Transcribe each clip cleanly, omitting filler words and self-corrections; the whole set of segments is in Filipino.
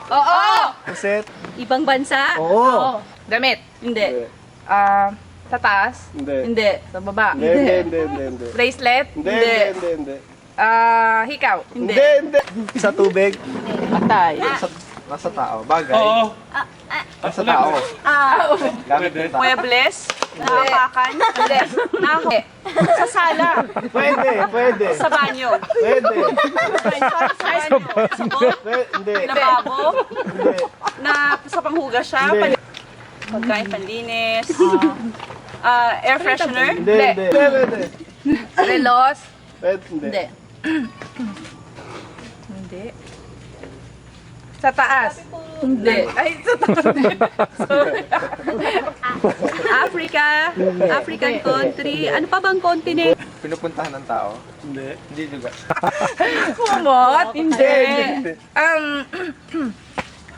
Oo! Puset. Ibang bansa? Oo. Damit? Hindi. Hindi. Sa taas? Hindi. Hindi. Sa baba? Hindi. Bracelet? Hindi. Hikaw? Hindi. Sa tubig. Patay. Nasa tao. Bagay. Oo. Nasa tao. Gamit ng tao. Muebles? Nakapakan? Hindi. Naho? Sa sala? Pwede. Sa banyo? Pwede. Sa bowl? Hindi. Lababo? Hindi. Na sa panghugas siya? Hindi. Pagkain panlinis? Air freshener? Pwede. Relos? Hindi. Hindi. Sa taas? Hindi. Ay, sa taas. Sorry. African country. Ano pa bang continent? Pinupuntahan ng tao? Hindi. Hindi juga. Kumot? Hindi. Hindi.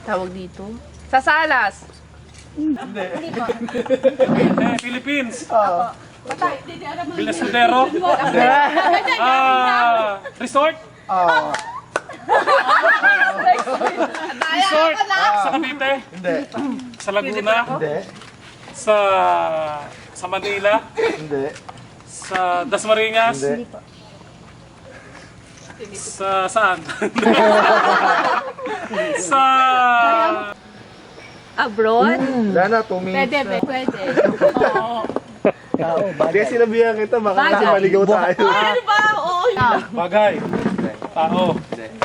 Tawag dito? Sa salas? Philippines. Oo. Bilasudero. Resort. Oo. Resort. Sa Cavite. Hindi. Sa Laguna. Hindi. Sa Manila. Hindi. Sa Dasmariñas. Hindi. Sa saan? Sa Abroad? Wala na, 2 minutes na. Pwede. Kaya sinabihan kita, baka kasi maligaw tayo. Ano ba? Oo. bagay, tao,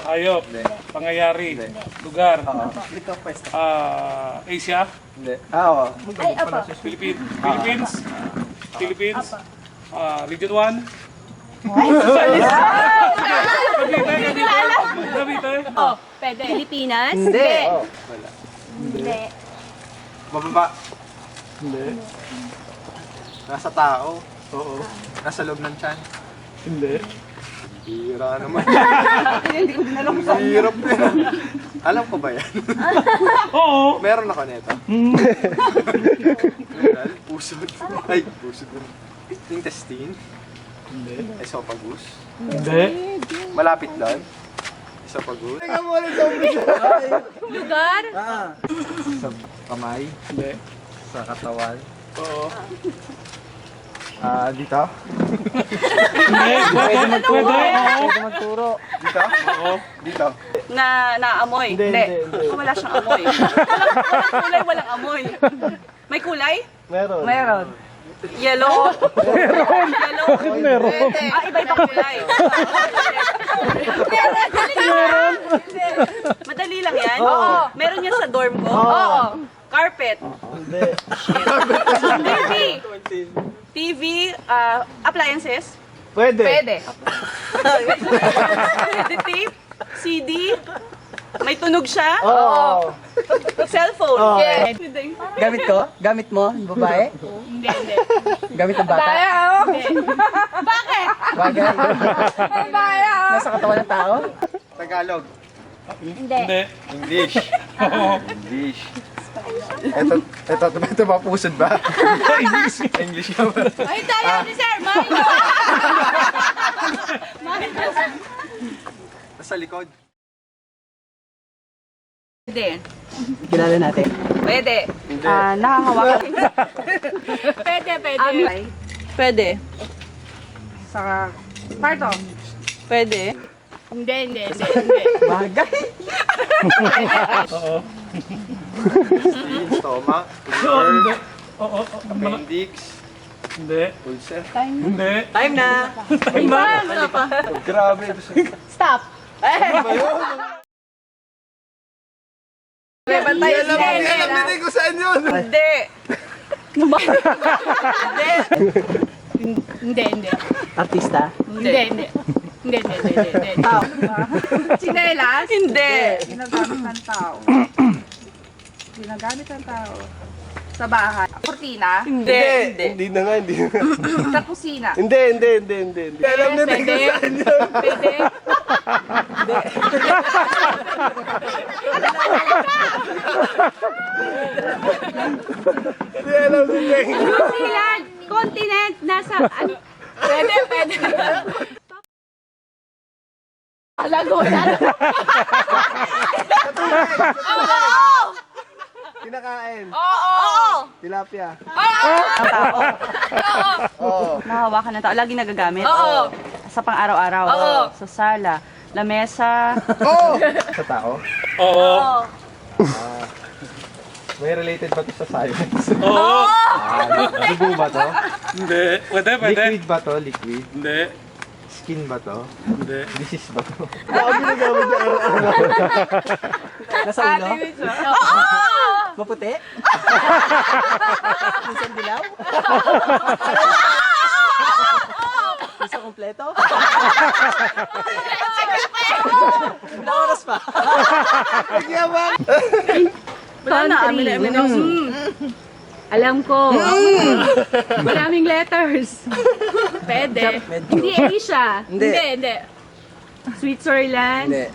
hayop, pangyayari, lugar, Asia, Hindi. Oo. Philippines, Region 1, Cavite, Pwede. Pilipinas? Hindi. Wala. Hindi. Bababa. Hindi. Nasa tao. Oo. Nasa loob ng tiyan. Hindi. Hira naman. Hindi ko din alam. Hirap yan. Alam ko ba yan? oo, Meron ako nito. Puso. Ay, puso. Intestine. Hindi. Esophagus. hindi, Malapit doon. Esophagus. Lugar? Sa kamay. Hindi. Sa katawan. oo, Dito. hindi, pwede, oo, Pwede magturo. Dito. oo, Dito. Naamoy? Hindi. Wala siyang amoy. Walang kulay, walang amoy. May kulay? Meron. Meron. Yellow? Meron. Yellow? Meron. Iba-iba kulay. Meron. Madali lang yan? Oo. Meron yan sa dorm ko? Oo. Carpet? Hindi. TV? Appliances? Pwede. Pwede. Tape? CD? May tunog siya? Oo. Cellphone? Oo. Yes. Gamit ko? Gamit mo? Babae? Hindi. Gamit ng bata? Bakit? Bagay? Nasa katawan ng tao? Tagalog. hindi, English. English. Ito ba pusod ba? English ka ba? Ay, tayo ni Sir! Nasa likod. Pwede. Kilala natin. Pwede. Hindi. Nakakawakan. Pwede. Pwede. Sa kwarto. Pwede. Hindi. Bagay? oo, Stomach. hindi, Liver. oo, Appendix. hindi, Ulcer. hindi, Time na! Wala pa. Grabe. Stop. Ano ba yun? Bantay. Alam din ko saan yun. Hindi. Hindi. Artista? Hindi. Tao. Chinelas? Hindi. Ginagamit ng tao. Sa bahay. Cortina? Hindi. Hindi na nga, hindi na. Sa kusina? Hindi. Alam na din ko Pwede. saan yun. Pwede. Hindi alam din. New Zealand, continent, nasa, ano, pwede. Lagunan. Kinakain. Oo. Tilapia. Ang tao. Oo. Nahawakan ng tao. Lagi nagagamit. Oo. Sa pang-araw-araw. Oo. Sa sala. Lamesa. Sa tao. Oo. May related ba to sa science? Oo. Dugo ba to? Hindi. Pwede, pwede. Liquid ba to? Liquid? Hindi. Skin ba to? Hindi. Disease ba to? Ako ginagamit niya araw-araw. Nasa ulo? Maputi? Minsan dilaw? Minsan kompleto? Ilang oras pa? Wala na. Amin na. Alam ko. Maraming letters. Pwede. Hindi Asia. Hindi. Hindi. Switzerland. Hindi.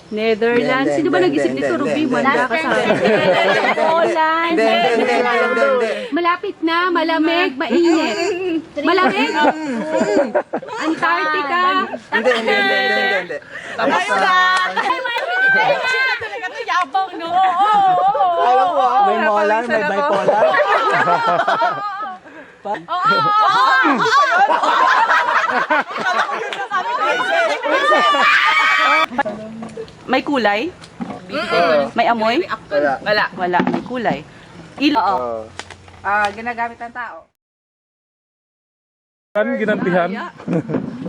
Netherlands. Sino ba Hindi, nag-isip hindi, nito? hindi, Ruby, hindi, wala ka sa Poland. Hindi. Malapit na. Malamig. Mainit. Malamig. Antarctica. Hindi. Tapos na. Talaga ito yabang, no? Alam ko ah. May molar, may bipolar. May kulay? May amoy? Wala. Wala. May kulay. Ilo. Oo. Ginagamit ng tao. Ano ginampihan?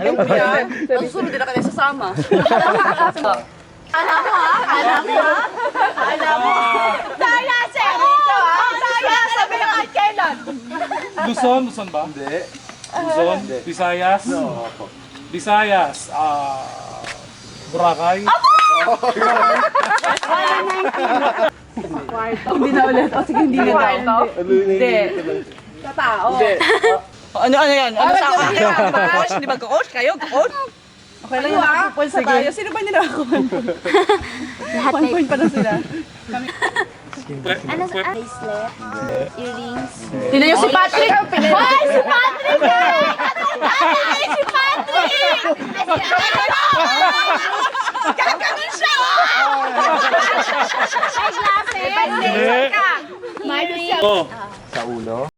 Alam ko yan. Susunod din na kayo sasama. Alam mo. Saya, serito. Saya, sabi ng kailan. Luzon? Luzon ba? Hindi. Luzon? Visayas? Opo. Visayas. Boracay? Hindi na ulit. O sige, hindi na daw. Hindi. Sa tao. Ano yan? Ano sa akin? Coach? Hindi ba coach? Kayo? Coach? Okay lang yung nakapupulsa tayo. Sino ba nila ako? 1 point pa na sila. Ano sa bracelet? Earrings? Tinan niyo si Patrick! Hoy! Si Patrick! Ay, si Patrick! Gaganon siya! Ay, glasses! Hindi. Minus Oo. Sa ulo.